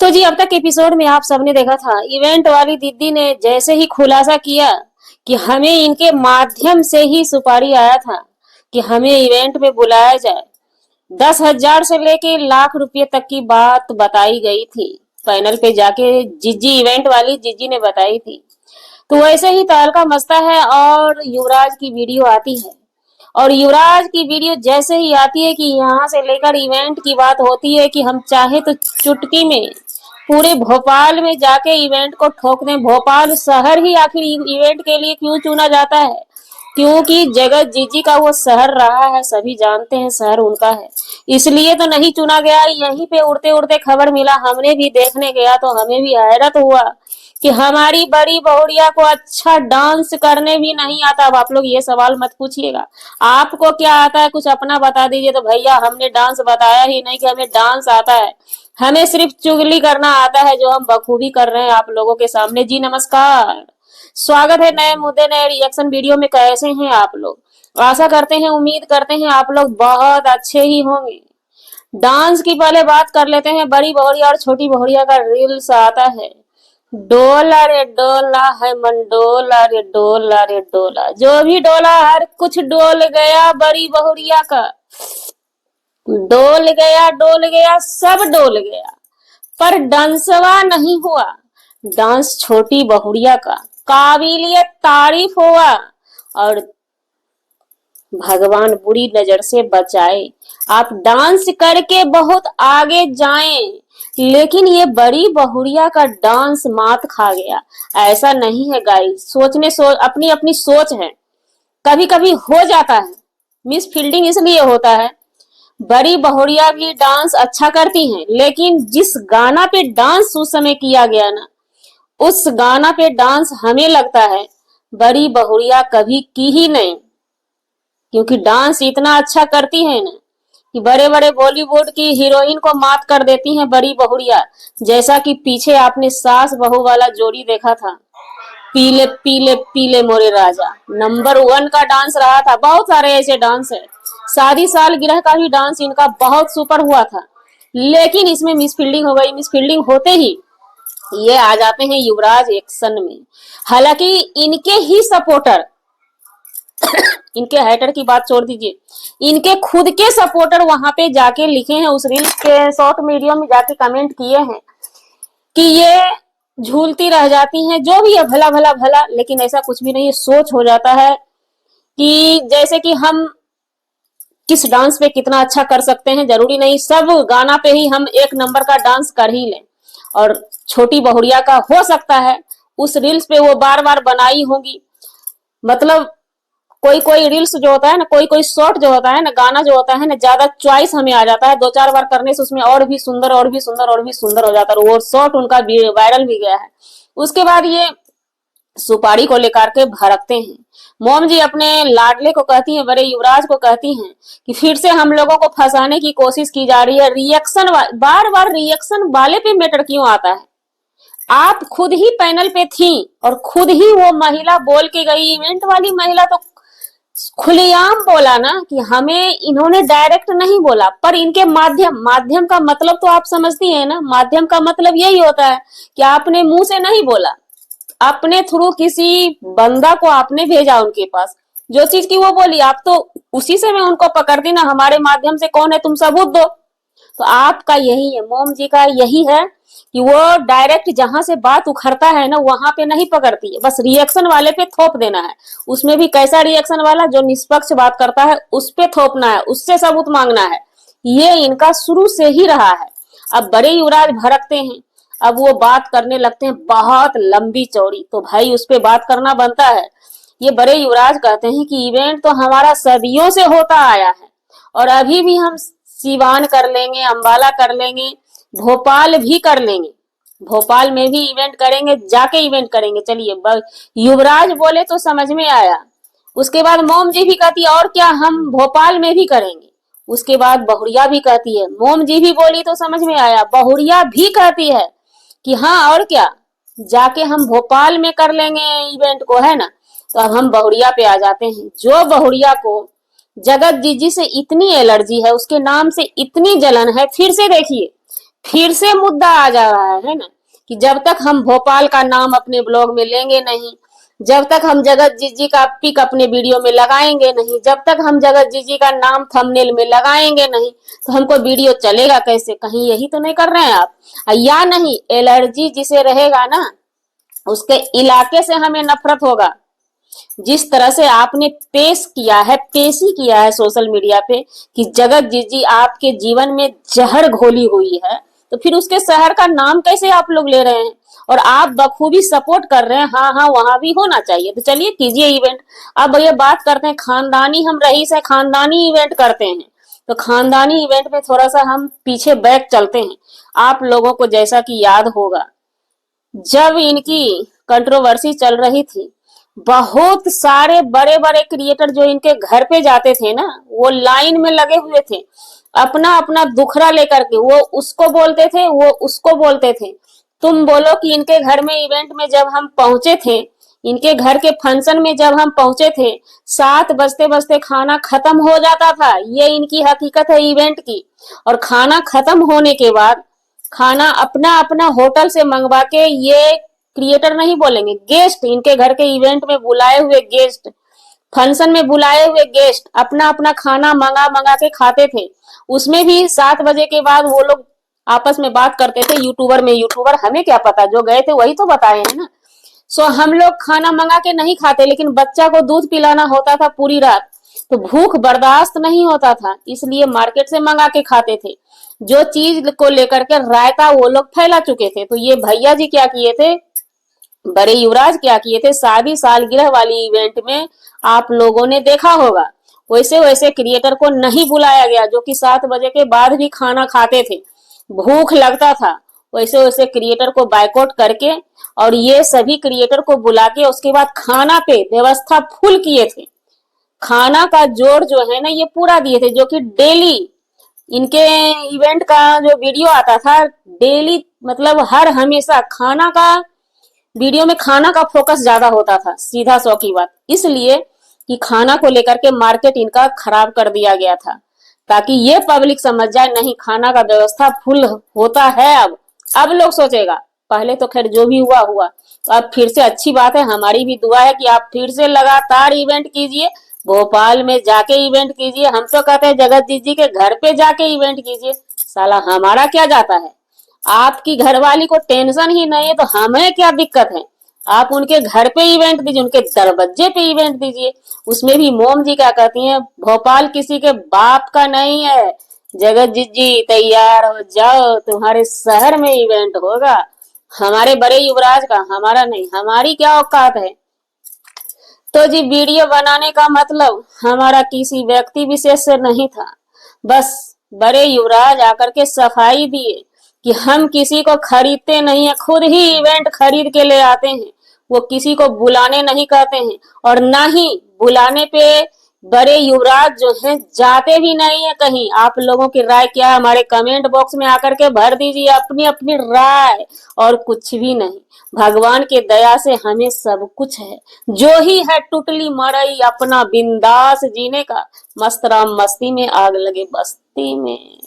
तो जी अब तक एपिसोड में आप सबने देखा था इवेंट वाली दीदी ने जैसे ही खुलासा किया कि हमें इनके माध्यम से ही सुपारी आया था कि हमें इवेंट में बुलाया जाए। 10,000 से लेके लाख रुपए तक की बात बताई गई थी। पैनल पे जाके जिज्जी इवेंट वाली जिज्जी ने बताई थी। तो वैसे ही तहलका मचता है और युवराज की वीडियो आती है। और युवराज की वीडियो जैसे ही आती है कि यहाँ से लेकर इवेंट की बात होती है कि हम चाहे तो चुटकी में पूरे भोपाल में जाके इवेंट को ठोक दें। भोपाल शहर ही आखिर इवेंट के लिए क्यों चुना जाता है? क्योंकि जगत जीजी का वो शहर रहा है, सभी जानते हैं शहर उनका है, इसलिए तो नहीं चुना गया। यहीं पे उड़ते उड़ते खबर मिला, हमने भी देखने गया तो हमें भी हैरत हुआ कि हमारी बड़ी बहुरिया को अच्छा डांस करने भी नहीं आता। अब आप लोग ये सवाल मत पूछिएगा आपको क्या आता है, कुछ अपना बता दीजिए। तो भैया हमने डांस बताया ही नहीं कि हमें डांस आता है, हमें सिर्फ चुगली करना आता है, जो हम बखूबी कर रहे हैं आप लोगों के सामने। जी नमस्कार, स्वागत है नए मुद्दे नए रिएक्शन वीडियो में। कैसे हैं आप लोग? आशा करते हैं, उम्मीद करते हैं आप लोग बहुत अच्छे ही होंगे। डांस की पहले बात कर लेते हैं। बड़ी बहुरिया और छोटी बहुरिया का रील्स आता है। डोला रे डोला है मंडोला रे डोला रे डोला, जो भी डोला हर कुछ डोल गया बड़ी बहुरिया का। डोल गया सब डोल गया, पर डांसवा नहीं हुआ। डांस छोटी बहुरिया का काबिलियत तारीफ हुआ। और भगवान बुरी नजर से बचाए, आप डांस करके बहुत आगे जाएं, लेकिन ये बड़ी बहुरिया का डांस मात खा गया। ऐसा नहीं है गाइस, अपनी अपनी सोच है, कभी कभी हो जाता है मिस फील्डिंग, इसलिए होता है। बड़ी बहुरिया भी डांस अच्छा करती हैं, लेकिन जिस गाना पे डांस उस समय किया गया ना, उस गाना पे डांस हमें लगता है बड़ी बहुरिया कभी की ही नहीं। क्योंकि डांस इतना अच्छा करती है ना कि बड़े बड़े बॉलीवुड की हीरोइन को मात कर देती हैं बड़ी बहुरिया। जैसा कि पीछे आपने सास बहू वाला जोड़ी देखा था, पीले पीले पीले मोरे राजा, नंबर 1 का डांस रहा था। बहुत सारे ऐसे डांस है। शादी सालगिरह का भी डांस इनका बहुत सुपर हुआ था, लेकिन इसमें मिस फील्डिंग हो गई। मिस फील्डिंग होते ही ये आ जाते हैं युवराज एक्शन में। हालांकि इनके ही सपोर्टर इनके हैटर की बात छोड़ दीजिए, इनके खुद के सपोर्टर वहां पे जाके लिखे हैं, उस रील्स के शॉर्ट वीडियो में जाके कमेंट किए हैं कि ये झूलती रह जाती हैं। जो भी है भला भला भला, लेकिन ऐसा कुछ भी नहीं है। सोच हो जाता है कि जैसे कि हम किस डांस पे कितना अच्छा कर सकते हैं, जरूरी नहीं सब गाना पे ही हम एक नंबर का डांस कर ही लें। और छोटी बहुरिया का हो सकता है उस रील्स पे वो बार बार बनाई होंगी, मतलब कोई कोई रील्स जो होता है ना, कोई कोई शॉर्ट जो होता है ना, गाना जो होता है ना, ज्यादा चॉइस हमें आ जाता है, 2-4 बार करने से उसमें और भी सुंदर और भी सुंदर और भी सुंदर हो जाता है। वो शॉर्ट उनका वायरल भी गया है। उसके बाद ये सुपारी को लेकर के भड़कते हैं। मोम जी अपने लाडले को कहती हैं, बड़े युवराज को कहती हैं कि फिर से हम लोगों को फंसाने की कोशिश की जा रही है। रिएक्शन बार बार रिएक्शन वाले पे मैटर क्यों आता है? आप खुद ही पैनल पे थी और खुद ही वो महिला बोल के गई, इवेंट वाली महिला तो खुलेआम बोला ना कि हमें इन्होंने डायरेक्ट नहीं बोला, पर इनके माध्यम का मतलब तो आप समझती हैं ना। माध्यम का मतलब यही होता है कि आपने मुंह से नहीं बोला, अपने थ्रू किसी बंदा को आपने भेजा उनके पास, जो चीज की वो बोली आप तो उसी से मैं उनको पकड़ती ना, हमारे माध्यम से कौन है तुम सबूत दो। तो आपका यही है, मोम जी का यही है कि वो डायरेक्ट जहां से बात उखड़ता है ना वहां पे नहीं पकड़ती है, बस रिएक्शन वाले पे थोप देना है। उसमें भी कैसा रिएक्शन वाला? जो निष्पक्ष बात करता है उस पे थोपना है, उससे सबूत मांगना है। ये इनका शुरू से ही रहा है। अब बड़े युवराज भड़कते हैं, अब वो बात करने लगते हैं बहुत लंबी चौड़ी, तो भाई उस पर बात करना बनता है। ये बड़े युवराज कहते हैं कि इवेंट तो हमारा सदियों से होता आया है और अभी भी हम सीवान कर लेंगे, अंबाला कर लेंगे, भोपाल भी कर लेंगे, भोपाल में भी इवेंट करेंगे, जाके इवेंट करेंगे। चलिए युवराज बोले तो समझ में आया। उसके बाद मोम जी भी कहती है और क्या, हम भोपाल में भी करेंगे। उसके बाद बहुरिया भी कहती है, मोम जी भी बोली तो समझ में आया, बहुरिया भी कहती है कि हाँ और क्या, जाके हम भोपाल में कर लेंगे इवेंट को, है ना। तो अब हम बहुरिया पे आ जाते हैं। जो बहुरिया को जगत जीजी से इतनी एलर्जी है, उसके नाम से इतनी जलन है, फिर से देखिए, फिर से मुद्दा आ जा रहा है ना, कि जब तक हम भोपाल का नाम अपने ब्लॉग में लेंगे नहीं, जब तक हम जगत जीजी का पिक अपने वीडियो में लगाएंगे नहीं, जब तक हम जगत जीजी का नाम थंबनेल में लगाएंगे नहीं, तो हमको वीडियो चलेगा कैसे? कहीं यही तो नहीं कर रहे हैं आप? या नहीं, एलर्जी जिसे रहेगा ना, उसके इलाके से हमें नफरत होगा। जिस तरह से आपने पेश किया है, पेशी किया है सोशल मीडिया पे कि जगत जीजी आपके जीवन में जहर घोली हुई है, तो फिर उसके शहर का नाम कैसे आप लोग ले रहे हैं? और आप बखूबी सपोर्ट कर रहे हैं, हाँ हाँ वहां भी होना चाहिए, तो चलिए कीजिए इवेंट। अब ये बात करते हैं, खानदानी हम रईस है, खानदानी इवेंट करते हैं, तो खानदानी इवेंट में थोड़ा सा हम पीछे बैक चलते हैं। आप लोगों को जैसा कि याद होगा, जब इनकी कंट्रोवर्सी चल रही थी, बहुत सारे बड़े बड़े क्रिएटर जो इनके घर पे जाते थे ना, वो लाइन में लगे हुए थे, अपना अपना दुखड़ा लेकर के, वो उसको बोलते थे, वो उसको बोलते थे। तुम बोलो कि इनके घर में इवेंट में जब हम पहुंचे थे, इनके घर के फंक्शन में जब हम पहुंचे थे, 7 बजते बजते खाना खत्म हो जाता था। ये इनकी हकीकत है इवेंट की। और खाना खत्म होने के बाद, खाना अपना अपना होटल से मंगवा के, ये क्रिएटर नहीं बोलेंगे, गेस्ट, इनके घर के इवेंट में बुलाए हुए गेस्ट, फंक्शन में बुलाए हुए गेस्ट अपना अपना खाना मंगा मंगा के खाते थे। उसमें भी 7 बजे के बाद वो लोग आपस में बात करते थे, यूट्यूबर में यूट्यूबर, हमें क्या पता, जो गए थे वही तो बताए हैं ना। हम लोग खाना मंगा के नहीं खाते, लेकिन बच्चा को दूध पिलाना होता था पूरी रात, तो भूख बर्दाश्त नहीं होता था, इसलिए मार्केट से मंगा के खाते थे। जो चीज को लेकर के रायता वो लोग फैला चुके थे, तो ये भैया जी क्या किए थे, बड़े युवराज क्या किए थे, शादी सालगिरह वाली इवेंट में आप लोगों ने देखा होगा, वैसे वैसे क्रिएटर को नहीं बुलाया गया जो कि 7 बजे के बाद भी खाना खाते थे, भूख लगता था। वैसे वैसे क्रिएटर को बायकॉट करके, और ये सभी क्रिएटर को बुला के उसके बाद खाना पे व्यवस्था फुल किए थे। खाना का जोड़ जो है ना, ये पूरा दिए थे, जो कि डेली इनके इवेंट का जो वीडियो आता था, डेली मतलब हर हमेशा खाना का वीडियो में, खाना का फोकस ज्यादा होता था, सीधा सौ की बात, इसलिए कि खाना को लेकर के मार्केट इनका खराब कर दिया गया था, ताकि ये पब्लिक समझ जाए नहीं, खाना का व्यवस्था फुल होता है। अब लोग सोचेगा, पहले तो खैर जो भी हुआ हुआ, तो अब फिर से अच्छी बात है, हमारी भी दुआ है कि आप फिर से लगातार इवेंट कीजिए, भोपाल में जाके इवेंट कीजिए। हम तो कहते हैं जगत जी के घर पे जाके इवेंट कीजिए, साला हमारा क्या जाता है? आपकी घरवाली को टेंशन ही नहीं है तो हमें क्या दिक्कत है? आप उनके घर पे इवेंट दीजिए, उनके दरवाजे पे इवेंट दीजिए। उसमें भी मोम जी क्या कहती हैं, भोपाल किसी के बाप का नहीं है, जगत जी तैयार हो जाओ, तुम्हारे शहर में इवेंट होगा, हमारे बड़े युवराज का, हमारा नहीं, हमारी क्या औकात है? तो जी वीडियो बनाने का मतलब हमारा किसी व्यक्ति विशेष से नहीं था, बस बड़े युवराज आकर के सफाई दिए कि हम किसी को खरीदते नहीं है, खुद ही इवेंट खरीद के ले आते हैं, वो किसी को बुलाने नहीं कहते हैं, और ना ही बुलाने पे बड़े युवराज जो हैं जाते भी नहीं है कहीं। आप लोगों की राय क्या है, हमारे कमेंट बॉक्स में आकर के भर दीजिए अपनी अपनी राय, और कुछ भी नहीं। भगवान के दया से हमें सब कुछ है, जो ही है टुटली मड़ई अपना बिंदास जीने का, मस्त राम मस्ती में आग लगे बस्ती में।